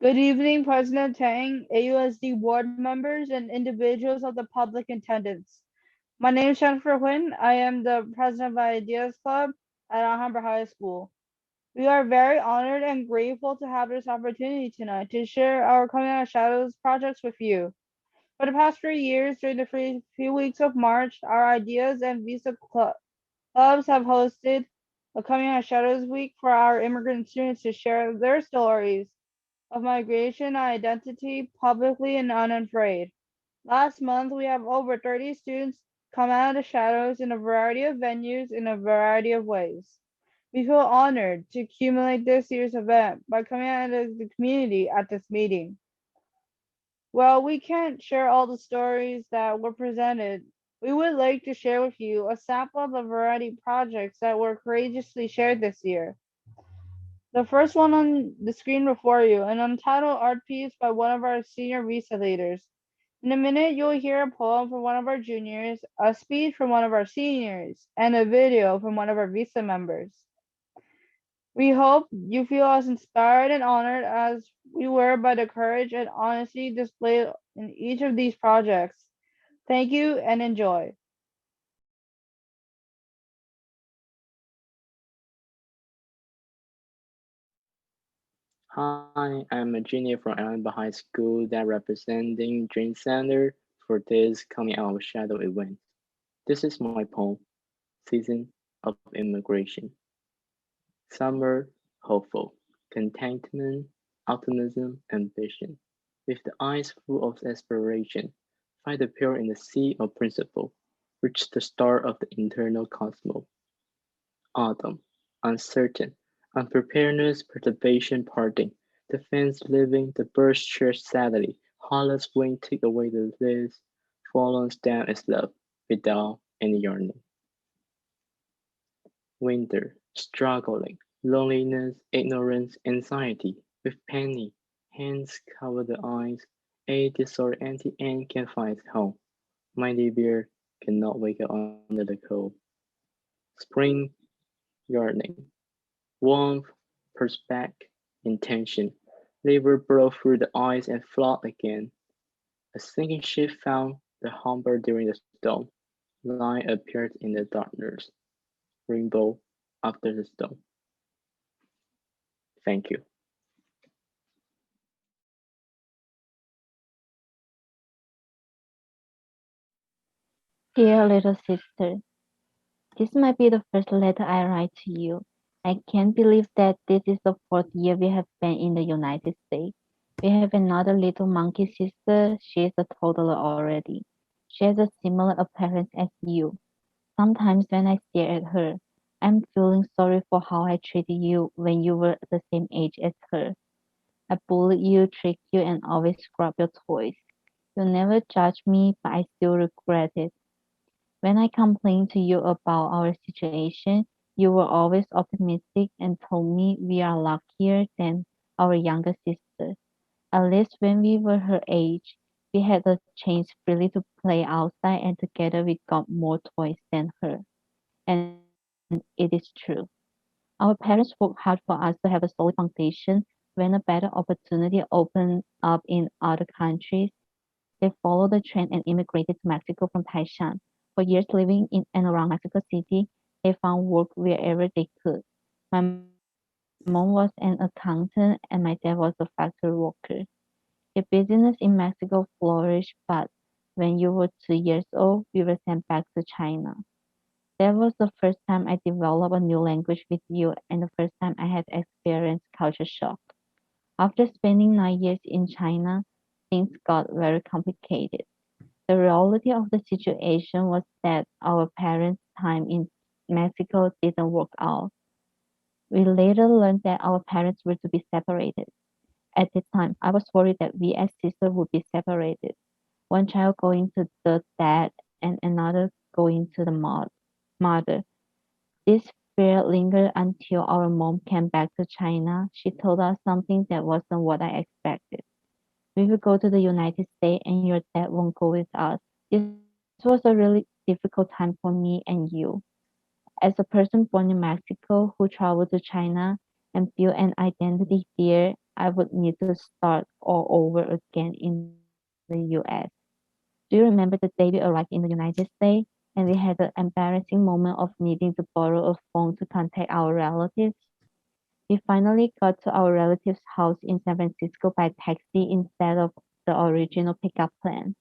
Good evening, President Tang, AUSD board members, and individuals of the public attendance. My name is Jennifer Huynh. I am the president of Ideas Club at Alhambra High School. We are very honored and grateful to have this opportunity tonight to share our Coming Out of Shadows projects with you. For the past 3 years, during the few weeks of March, our Ideas and Visa clubs have hosted a Coming Out of Shadows week for our immigrant students to share their stories of migration and identity publicly and unafraid. Last month, we have over 30 students come out of the shadows in a variety of venues in a variety of ways. We feel honored to accumulate this year's event by coming out of the community at this meeting. While we can't share all the stories that were presented, we would like to share with you a sample of the variety of projects that were courageously shared this year. The first one on the screen before you, an untitled art piece by one of our senior Visa leaders. In a minute, you'll hear a poem from one of our juniors, a speech from one of our seniors, and a video from one of our Visa members. We hope you feel as inspired and honored as we were by the courage and honesty displayed in each of these projects. Thank you and enjoy. Hi, I'm a junior from Alhambra High School that representing Dream Center for this coming out of shadow event. This is my poem, Season of Immigration. Summer, hopeful, contentment, optimism, ambition. With the eyes full of aspiration, find the pure in the sea of principle, reach the star of the internal cosmos. Autumn, uncertain, unpreparedness, perturbation, parting, the fence living, the birds chirp sadly, hollows wing take away the leaves, follows down its love, without any yearning. Winter, struggling, loneliness, ignorance, anxiety, with penny, hands cover the eyes, a disoriented ant can find its home, mighty bear cannot wake up under the cold. Spring, yearning, warmth, perspect, intention. Labor broke through the ice and flowed again. A sinking ship found the harbor during the storm. Light appeared in the darkness. Rainbow after the storm. Thank you. Dear little sister, this might be the first letter I write to you. I can't believe that this is the fourth year we have been in the United States. We have another little monkey sister. She is a toddler already. She has a similar appearance as you. Sometimes when I stare at her, I'm feeling sorry for how I treated you when you were the same age as her. I bullied you, tricked you, and always scrubbed your toys. You never judged me, but I still regret it. When I complained to you about our situation, you were always optimistic and told me we are luckier than our younger sister. At least when we were her age, we had the chance freely to play outside and together we got more toys than her. And it is true. Our parents worked hard for us to have a solid foundation. When a better opportunity opened up in other countries, they followed the trend and immigrated to Mexico from Taishan. For years living in and around Mexico City, they found work wherever they could. My mom was an accountant and my dad was a factory worker. The business in Mexico flourished, but when you were 2 years old, we were sent back to China. That was the first time I developed a new language with you and the first time I had experienced culture shock. After spending 9 years in China, things got very complicated. The reality of the situation was that our parents' time in Mexico didn't work out. We later learned that our parents were to be separated. At the time, I was worried that we as sisters would be separated, one child going to the dad and another going to the mother. This fear lingered until our mom came back to China. She told us something that wasn't what I expected. We will go to the United States and your dad won't go with us. This was a really difficult time for me and you. As a person born in Mexico who traveled to China and built an identity there, I would need to start all over again in the US. Do you remember the day we arrived in the United States and we had the embarrassing moment of needing to borrow a phone to contact our relatives? We finally got to our relative's house in San Francisco by taxi instead of the original pickup plan.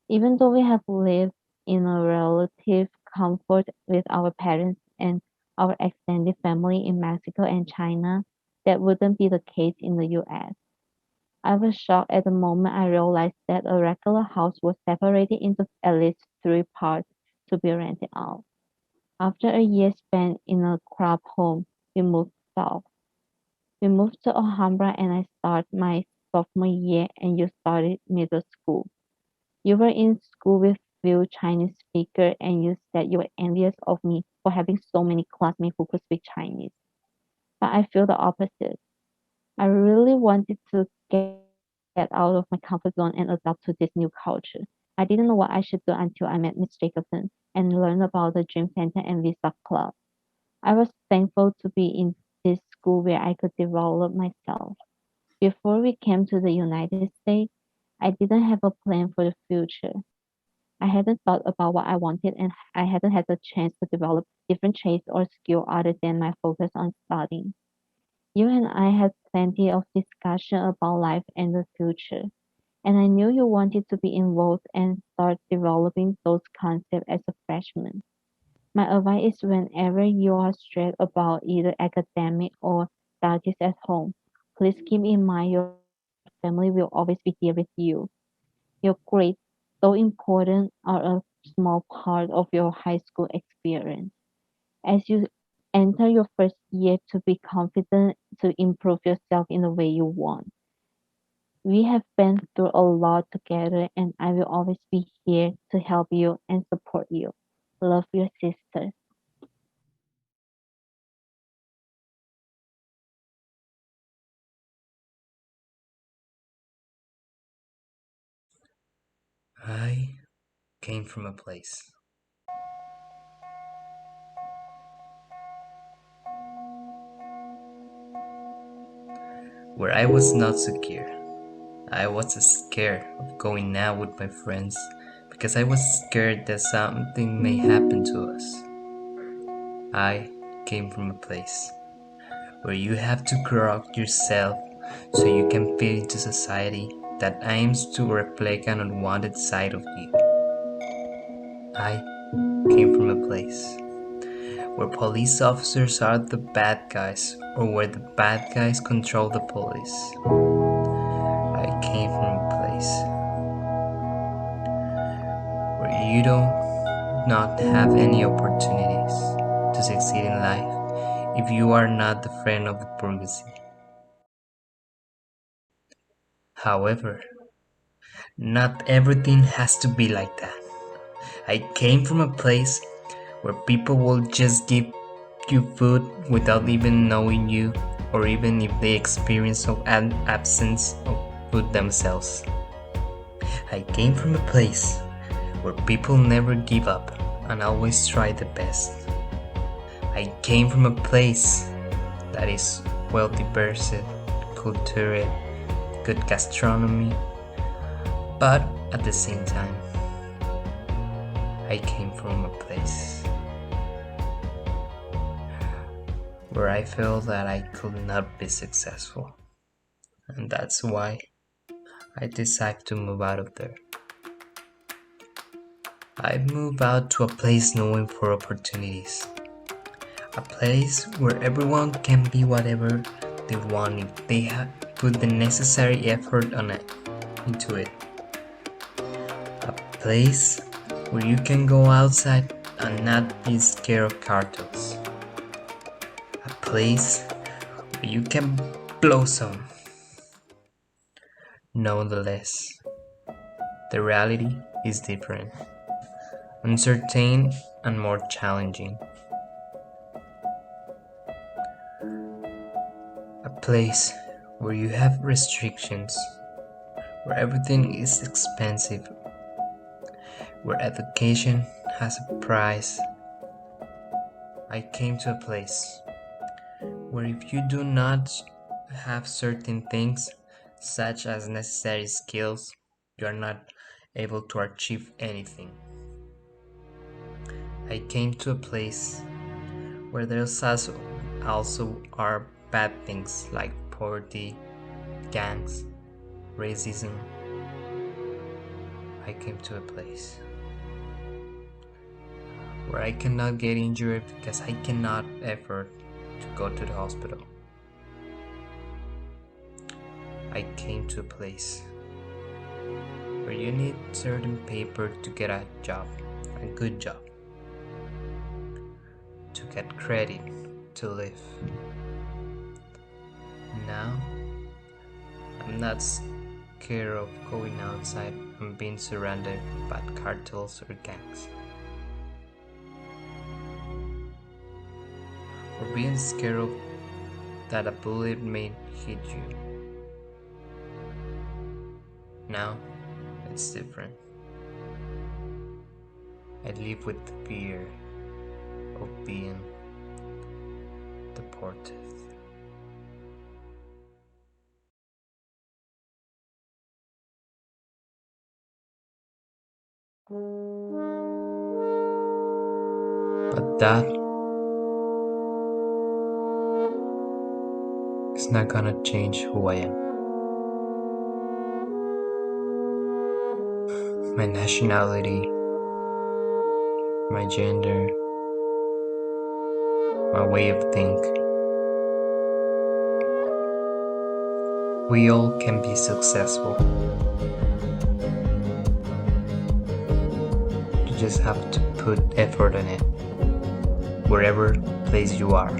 Even though we have lived in a relative comfort with our parents and our extended family in Mexico and China, that wouldn't be the case in the US. I was shocked at the moment I realized that a regular house was separated into at least three parts to be rented out. After a year spent in a crop home, we moved south. We moved to Alhambra and I started my sophomore year and you started middle school. You were in school with few Chinese speakers and you said you were envious of me for having so many classmates who could speak Chinese. But I feel the opposite. I really wanted to get out of my comfort zone and adapt to this new culture. I didn't know what I should do until I met Miss Jacobson and learned about the Dream Center and Visa Club. I was thankful to be in this school where I could develop myself. Before we came to the United States, I didn't have a plan for the future. I hadn't thought about what I wanted and I hadn't had the chance to develop different traits or skill other than my focus on studying. You and I had plenty of discussion about life and the future, and I knew you wanted to be involved and start developing those concepts as a freshman. My advice is whenever you are stressed about either academic or studies at home, please keep in mind your family will always be here with you. Your grades, though important, are a small part of your high school experience. As you enter your first year to be confident to improve yourself in the way you want. We have been through a lot together and I will always be here to help you and support you. Love your sister. I came from a place where I was not secure. I was scared of going out with my friends because I was scared that something may happen to us. I came from a place where you have to grow up yourself so you can fit into society that aims to reflect an unwanted side of you. I came from a place where police officers are the bad guys or where the bad guys control the police. I came from a place where you don't not have any opportunities to succeed in life if you are not the friend of the bourgeoisie. However, not everything has to be like that. I came from a place where people will just give you food without even knowing you or even if they experience an absence of food themselves. I came from a place where people never give up and always try the best. I came from a place that is well diverse, culture, good gastronomy, but at the same time, I came from a place where I felt that I could not be successful, and that's why I decided to move out of there. I moved out to a place known for opportunities, a place where everyone can be whatever they want if they have put the necessary effort into it. A place where you can go outside and not be scared of cartels. A place where you can blossom. Nonetheless, the reality is different, uncertain and more challenging. A place where you have restrictions, where everything is expensive, where education has a price. I came to a place where if you do not have certain things, such as necessary skills, you are not able to achieve anything. I came to a place where there's also are bad things like poverty, gangs, racism. I came to a place where I cannot get injured because I cannot afford to go to the hospital. I came to a place where you need certain paper to get a job, a good job, to get credit to live. Now, I'm not scared of going outside and being surrounded by cartels or gangs. Or being scared of that a bullet may hit you. Now, it's different. I live with the fear of being deported. But that is not gonna change who I am. My nationality, my gender, my way of thinking. We all can be successful. You just have to put effort in it, wherever place you are.